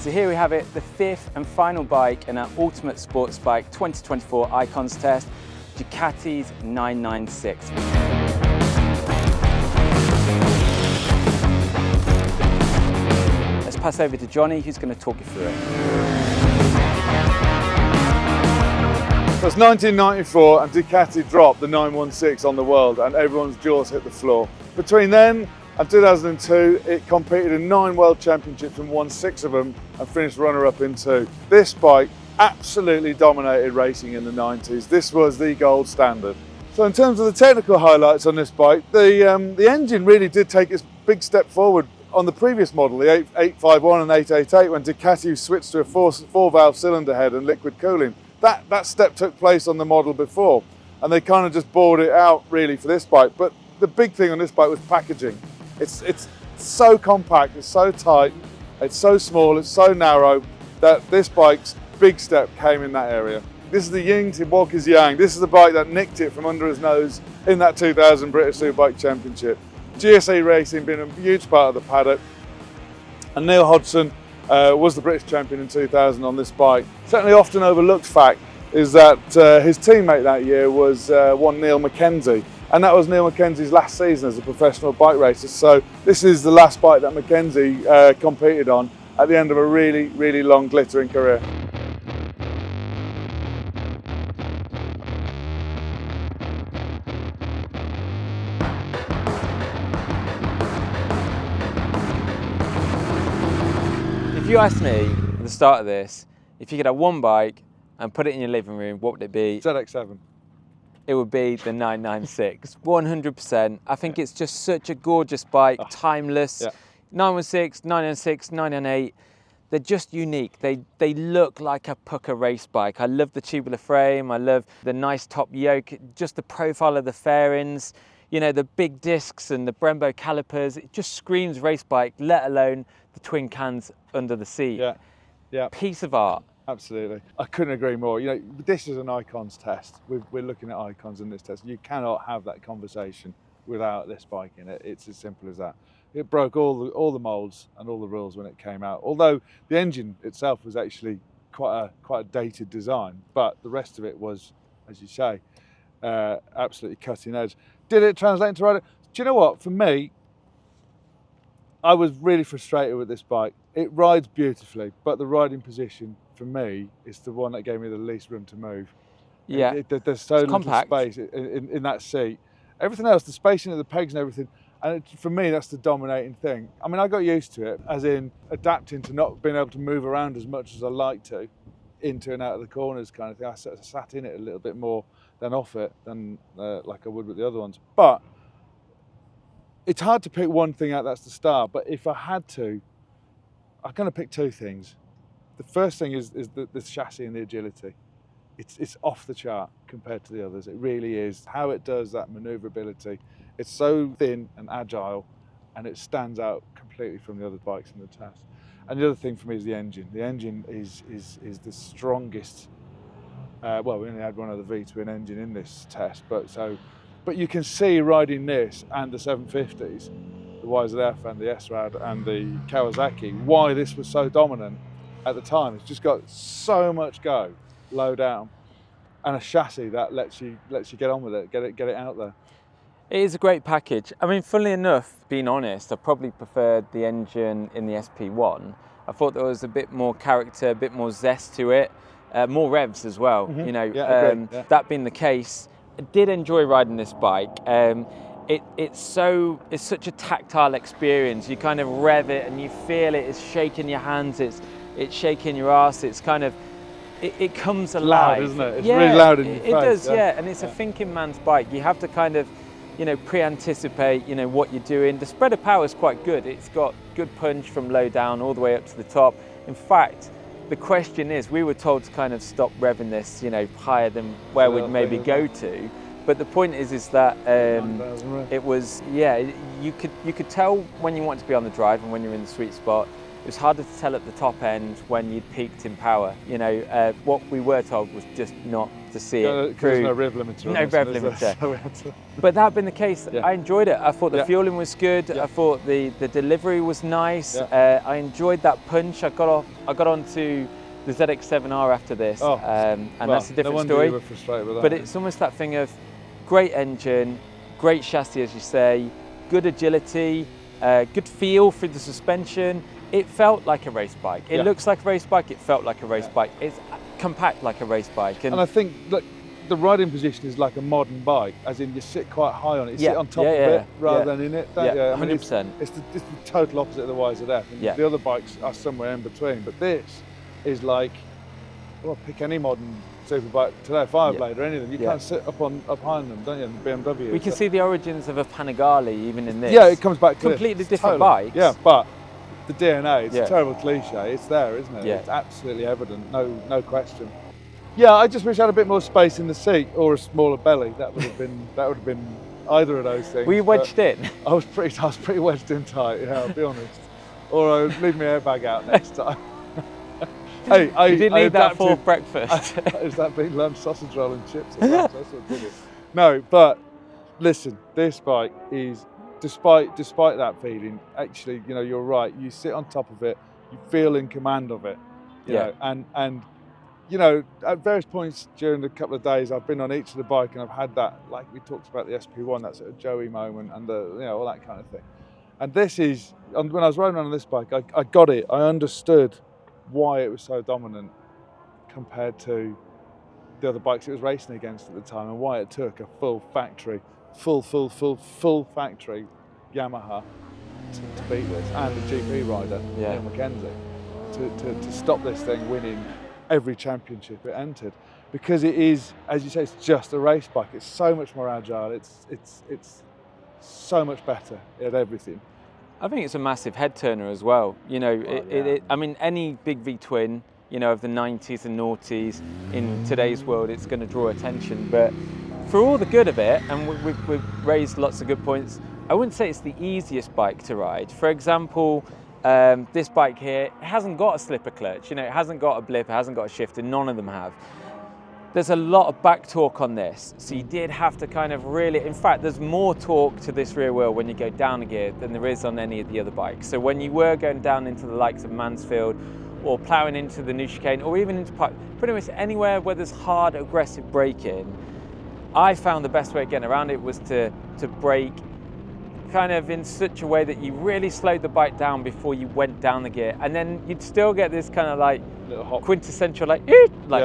So here we have it, the fifth and final bike in our Ultimate Sports Bike 2024 Icons test, Ducati's 996. Let's pass over to Johnny, who's going to talk you through it. So it's 1994 and Ducati dropped the 916 on the world and everyone's jaws hit the floor. Between then and 2002, it competed in 9 World Championships and won 6 of them and finished runner-up in 2. This bike absolutely dominated racing in the 90s. This was the gold standard. So in terms of the technical highlights on this bike, the engine really did take its big step forward on the previous model, the 851 and 888, when Ducati switched to a 4-valve cylinder head and liquid cooling. That step took place on the model before, and they kind of just bored it out really for this bike. But the big thing on this bike was packaging. It's so compact, it's so tight, it's so small, it's so narrow that this bike's big step came in that area. This is the yin to Walker's yang. This is the bike that nicked it from under his nose in that 2000 British Superbike Championship. GSE Racing being a huge part of the paddock, and Neil Hodgson was the British champion in 2000 on this bike. Certainly often overlooked fact is that his teammate that year was one Neil Mackenzie, and that was Neil Mackenzie's last season as a professional bike racer. So this is the last bike that Mackenzie competed on at the end of a really, really long glittering career. If you asked me at the start of this, if you could have one bike and put it in your living room, what would it be? ZX7. It would be the 996, 100%. I think it's just such a gorgeous bike, timeless. Yeah. 916, 996, 998, they're just unique. They look like a pucker race bike. I love the tubular frame, I love the nice top yoke, just the profile of the fairings, you know, the big discs and the Brembo calipers. It just screams race bike, let alone the twin cans under the seat. Yeah, yeah. Piece of art. Absolutely. I couldn't agree more. You know, this is an icons test. We're looking at icons in this test. You cannot have that conversation without this bike in it. It's as simple as that. It broke all the molds and all the rules when it came out. Although the engine itself was actually quite a dated design, but the rest of it was, as you say, absolutely cutting edge. Did it translate into riding? Do you know what? For me, I was really frustrated with this bike. It rides beautifully, but the riding position for me is the one that gave me the least room to move. Yeah, There's so little compact space in that seat. Everything else, the spacing of the pegs and everything, and for me that's the dominating thing. I mean, I got used to it, as in adapting to not being able to move around as much as I like to, into and out of the corners kind of thing. I sat in it a little bit more than off it, than like I would with the other ones. But it's hard to pick one thing out that's the star, but if I had to, I'm going to pick 2 things. The first thing is the chassis and the agility. It's off the chart compared to the others. It really is. How it does that manoeuvrability. It's so thin and agile, and it stands out completely from the other bikes in the test. And the other thing for me is the engine. The engine is the strongest. Well, we only had one other V-twin engine in this test, but you can see riding this and the 750s, the YZF and the S-Rad and the Kawasaki, why this was so dominant at the time. It's just got so much go, low down, and a chassis that lets you get on with it, get it out there. It is a great package. I mean, funnily enough, being honest, I probably preferred the engine in the SP1. I thought there was a bit more character, a bit more zest to it, more revs as well. Mm-hmm. You know, Yeah. that being the case, I did enjoy riding this bike. It's such a tactile experience. You kind of rev it and you feel it. It's shaking your hands. It's shaking your ass. It's kind of, it comes alive. Loud, isn't it? It's really loud in your face. It does, yeah. And it's a thinking man's bike. You have to kind of, you know, pre-anticipate, you know, what you're doing. The spread of power is quite good. It's got good punch from low down all the way up to the top. In fact, the question is, we were told to kind of stop revving this, you know, higher than where we'd maybe go to. But the point is that it was, yeah, you could tell when you want to be on the drive and when you're in the sweet spot. It was harder to tell at the top end when you'd peaked in power. You know, what we were told was just not to see it Because through. there's no rev limiter. No rev limiter. So we had to... But that had been the case. Yeah. I enjoyed it. I thought the Yeah. fueling was good. Yeah. I thought the delivery was nice. Yeah. I enjoyed that punch. I got onto the ZX7R after this, and that's a different story. You were frustrated with that. But it's almost that thing of great engine, great chassis, as you say, good agility, good feel for the suspension. It felt like a race bike. It looks like a race bike. It felt like a race bike. It's compact like a race bike. And I think the riding position is like a modern bike, as in you sit quite high on it. You sit on top of it rather than in it. I mean, 100%. It's the total opposite of the YZF. And the other bikes are somewhere in between. But this is like, well, pick any modern superbike today, Fireblade or anything. You can't sit up high on them, don't you? The BMW. We can see the origins of a Panigale even in this. Yeah, it comes back to completely different bikes. Yeah, but the DNA, it's a terrible cliche. It's there, isn't it? Yeah. It's absolutely evident. No question. Yeah, I just wish I had a bit more space in the seat or a smaller belly. That would have been either of those things. Were you wedged in? I was pretty wedged in tight. Yeah, I'll be honest. Or I would leave my airbag out next time. Hey, you didn't need that for breakfast. Is that being lunch, sausage roll and chips? That's what did it. No, but listen, this bike is, despite that feeling, actually, you know, you're right. You sit on top of it, you feel in command of it, you know, and you know, at various points during the couple of days, I've been on each of the bike and I've had that, like we talked about the SP1, that sort of Joey moment and all that kind of thing. And this is, when I was riding around on this bike, I got it. I understood why it was so dominant compared to the other bikes it was racing against at the time, and why it took a full factory Yamaha to beat this, and a GP rider, Neil Mackenzie, to stop this thing winning every championship it entered. Because it is, as you say, it's just a race bike. It's so much more agile. It's so much better at everything. I think it's a massive head turner as well. You know, I mean, any big V twin, you know, of the 90s and noughties in today's world, it's going to draw attention. But for all the good of it, and we've raised lots of good points, I wouldn't say it's the easiest bike to ride. For example, this bike here, it hasn't got a slipper clutch. You know, it hasn't got a blip, it hasn't got a shifter. None of them have. There's a lot of back torque on this, so you did have to kind of really, in fact, there's more torque to this rear wheel when you go down a gear than there is on any of the other bikes. So when you were going down into the likes of Mansfield, or ploughing into the new chicane, or even into pretty much anywhere where there's hard, aggressive braking, I found the best way of getting around it was to brake kind of in such a way that you really slowed the bike down before you went down the gear, and then you'd still get this kind of like quintessential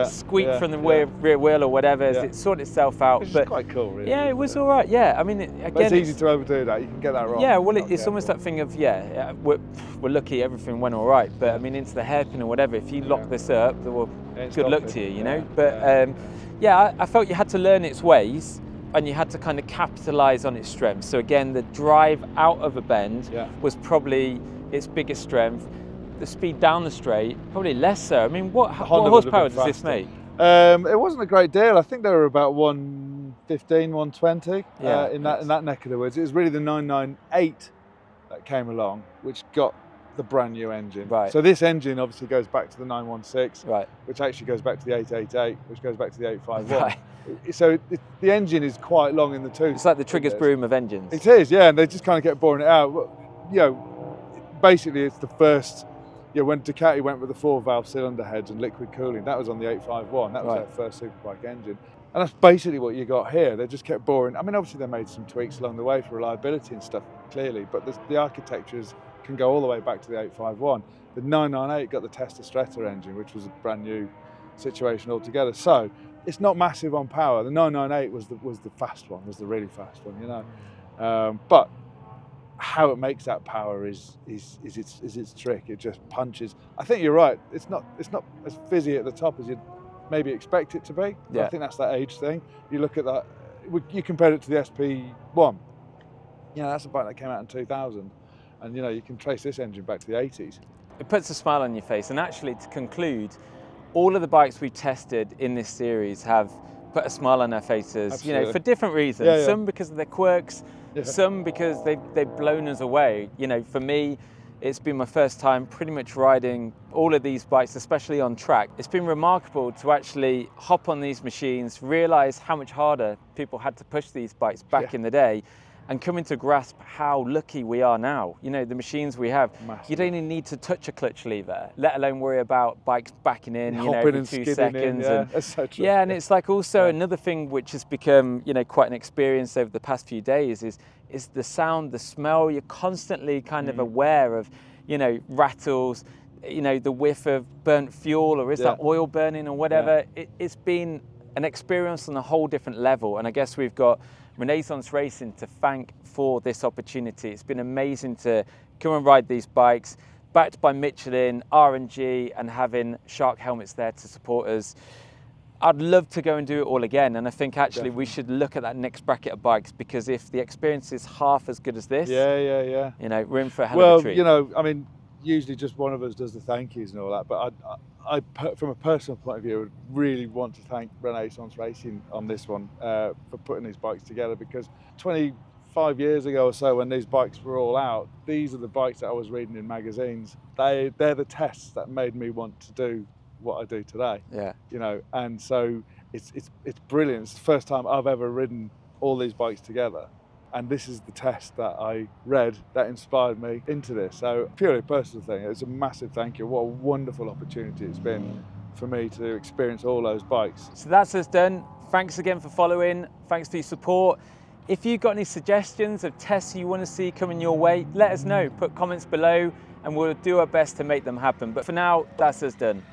squeak from the rear wheel or whatever as it sorted itself out. Which is quite cool, really. Yeah, it was all right. Yeah, I mean, it's easy to overdo that. You can get that wrong. Yeah, well, it's almost that thing of we're lucky everything went all right, but I mean, into the hairpin or whatever, if you lock this up, well, good luck to you, you know. But I felt you had to learn its ways, and you had to kind of capitalise on its strengths. So again, the drive out of a bend was probably its biggest strength. The speed down the straight, probably less so. I mean, what horsepower does this make? It wasn't a great deal. I think they were about 115, 120 in that neck of the woods. It was really the 998 that came along, which got the brand new engine. Right. So this engine obviously goes back to the 916, right, which actually goes back to the 888, which goes back to the 851. Right. So the engine is quite long in the tooth. It's like the Trigger's broom of engines. It is, yeah, and they just kind of kept boring it out. You know, basically it's the first, when Ducati went with the 4-valve cylinder heads and liquid cooling, that was on the 851. That was their first superbike engine. And that's basically what you got here. They just kept boring. I mean, obviously they made some tweaks along the way for reliability and stuff, clearly, but the architectures can go all the way back to the 851. The 998 got the Testa Stretta engine, which was a brand new situation altogether. So it's not massive on power. The 998 was the fast one, was the really fast one, you know. But how it makes that power is its trick. It just punches. I think you're right. It's not as fizzy at the top as you'd maybe expect it to be. Yeah. I think that's that age thing. You look at that. You compared it to the SP1. You know, that's a bike that came out in 2000, and you know you can trace this engine back to the 80s. It puts a smile on your face. And actually, to conclude, all of the bikes we tested in this series have put a smile on their faces. Absolutely. You know, for different reasons. Some because of their quirks, some because they've blown us away. You know, for me, It's been my first time pretty much riding all of these bikes, especially on track. It's been remarkable to actually hop on these machines, realise how much harder people had to push these bikes back in the day, and coming to grasp how lucky we are now. You know, the machines we have, you don't even need to touch a clutch lever, let alone worry about bikes backing in, you know, every 2 seconds. That's so true. Yeah, and it's like also another thing which has become, you know, quite an experience over the past few days is the sound, the smell. You're constantly kind of aware of, you know, rattles, you know, the whiff of burnt fuel, or is that oil burning or whatever. It's been an experience on a whole different level, and I guess we've got Renaissance Racing to thank for this opportunity. It's been amazing to come and ride these bikes, backed by Michelin, R&G, and having Shark helmets there to support us. I'd love to go and do it all again, and I think actually we should look at that next bracket of bikes, because if the experience is half as good as this, you know, we're in for a hell of a treat. You know, I mean, usually just one of us does the thank yous and all that, but I from a personal point of view, would really want to thank Renaissance Racing on this one for putting these bikes together, because 25 years ago or so, when these bikes were all out, these are the bikes that I was reading in magazines. They're the tests that made me want to do what I do today. You know, and so it's brilliant. It's the first time I've ever ridden all these bikes together, and this is the test that I read that inspired me into this. So purely a personal thing, it's a massive thank you. What a wonderful opportunity it's been for me to experience all those bikes. So that's us done. Thanks again for following. Thanks for your support. If you've got any suggestions of tests you want to see coming your way, let us know. Put comments below and we'll do our best to make them happen. But for now, that's us done.